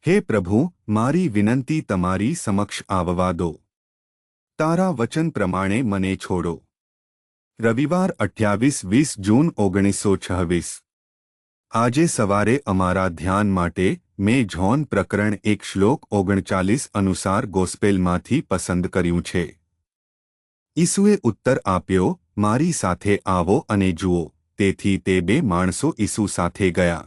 હે પ્રભુ, મારી વિનંતી તમારી સમક્ષ આવવા દો. તારા વચન પ્રમાણે મને છોડો. રવિવાર 28-20 જૂન 1926. આજે સવારે અમારા ધ્યાન માટે મેં જોન પ્રકરણ 1 શ્લોક 39 અનુસાર ગોસ્પેલમાંથી પસંદ કર્યું છે. ઈસુએ ઉત્તર આપ્યો, મારી સાથે આવો અને જુઓ. તેથી તે બે માણસો ઈસુ સાથે ગયા.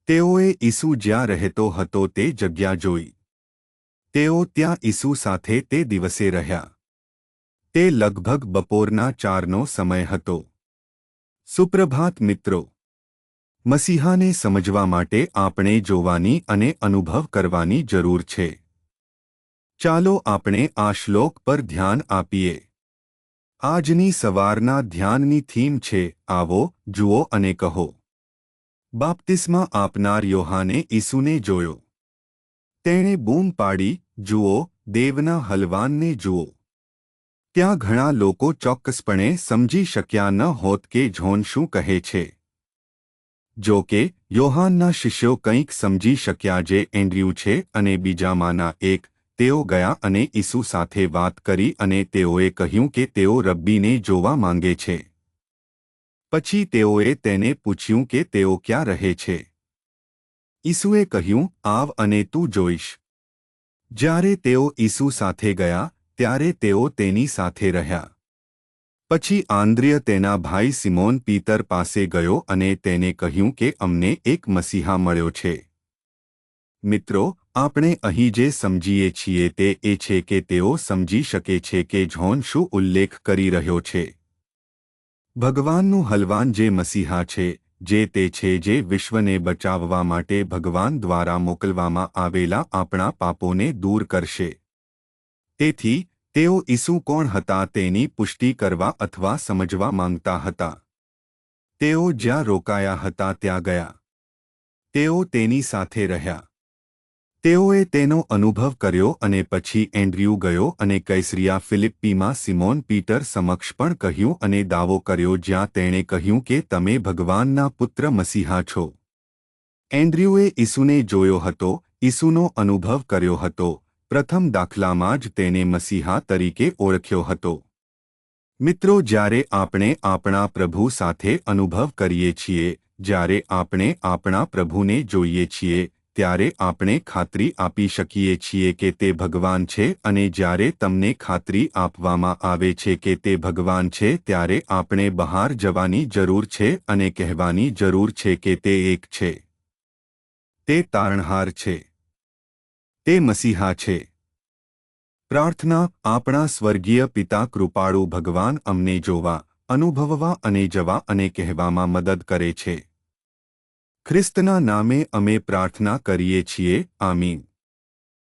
તેઓએ ઈસુ જ્યાં રહેતો હતો તે જગ્યા જોઈ. તેઓ ત્યાં ઈસુ સાથે તે દિવસે રહ્યા. તે લગભગ બપોરના 4નો સમય હતો. સુપ્રભાત મિત્રો. મસીહાને સમજવા માટે આપણે જોવાની અને અનુભવ કરવાની જરૂર છે. ચાલો આપણે આ શ્લોક પર ધ્યાન આપીએ. આજની સવારના ધ્યાનની થીમ છે, આવો, જુઓ અને કહો. બાપ્તિસ્મા આપનાર યોહાને ઈસુને જોયો. તેણે બૂમ પાડી, જુઓ, દેવના હલવાનને જુઓ. ત્યાં ઘણા લોકો ચોક્કસપણે સમજી શક્યા ન હોત કે જોન શું કહે છે. જો કે યોહાનના શિષ્યો કંઈક સમજી શક્યા જે એન્ડ્રયુ છે અને બીજામાંના એક. તેઓ ગયા અને ઈસુ સાથે વાત કરી અને તેઓએ કહ્યું કે તેઓ રબ્બીને જોવા માંગે છે. પછી તેઓએ તેને પૂછ્યું કે તેઓ ક્યાં રહે છે. ઈસુએ કહ્યું, આવ અને તું જોઈશ. જ્યારે તેઓ ઈસુ સાથે ગયા ત્યારે તેઓ તેની સાથે રહ્યા. પછી આંદ્રિય તેના ભાઈ સિમોન પીતર પાસે ગયો અને તેને કહ્યું કે અમને એક મસીહા મળ્યો છે. મિત્રો, આપણે અહીં જે સમજીએ છીએ તે એ છે કે તેઓ સમજી શકે છે કે જોન શું ઉલ્લેખ કરી રહ્યો છે. ભગવાનનું હલવાન જે મસીહા છે, જે તે છે જે વિશ્વને બચાવવા માટે ભગવાન દ્વારા મોકલવામાં આવેલા આપણા પાપોને દૂર કરશે. તેથી તેઓ ઈસુ કોણ હતા તેની પુષ્ટિ કરવા અથવા સમજવા માંગતા હતા. તેઓ જ્યાં રોકાયા હતા ત્યાં ગયા. તેઓ તેની સાથે રહ્યા. તેઓએ તેનો અનુભવ કર્યો અને પછી એન્ડ્રયુ ગયો અને કૈસરિયા ફિલિપ્પીમાં સિમોન પીટર સમક્ષ પણ કહ્યું અને દાવો કર્યો જ્યાં તેણે કહ્યું કે તમે ભગવાનના પુત્ર મસીહા છો. એન્ડ્રયુએ ઈસુને જોયો હતો, ઈસુનો અનુભવ કર્યો હતો. પ્રથમ દાખલામાં જ તેને મસીહા તરીકે ઓળખ્યો હતો. મિત્રો, જ્યારે આપણે આપણા પ્રભુ સાથે અનુભવ કરીએ છીએ, જ્યારે આપણે આપણા પ્રભુને જોઈએ છીએ, ત્યારે આપણે ખાતરી આપી શકીએ છીએ કે તે ભગવાન છે અને જ્યારે તમને ખાતરી આપવામાં આવે છે કે તે ભગવાન છે ત્યારે આપણે બહાર જવાની જરૂર છે અને કહેવાની જરૂર છે કે તે એક છે. તે તારણહાર છે. તે મસીહા છે. પ્રાર્થના. આપણા સ્વર્ગીય પિતા કૃપાળુ ભગવાન અમને જોવા, અનુભવવા અને જવા અને કહેવામાં મદદ કરે છે. ખ્રિસ્તના નામે અમે પ્રાર્થના કરીએ છીએ. આમીન.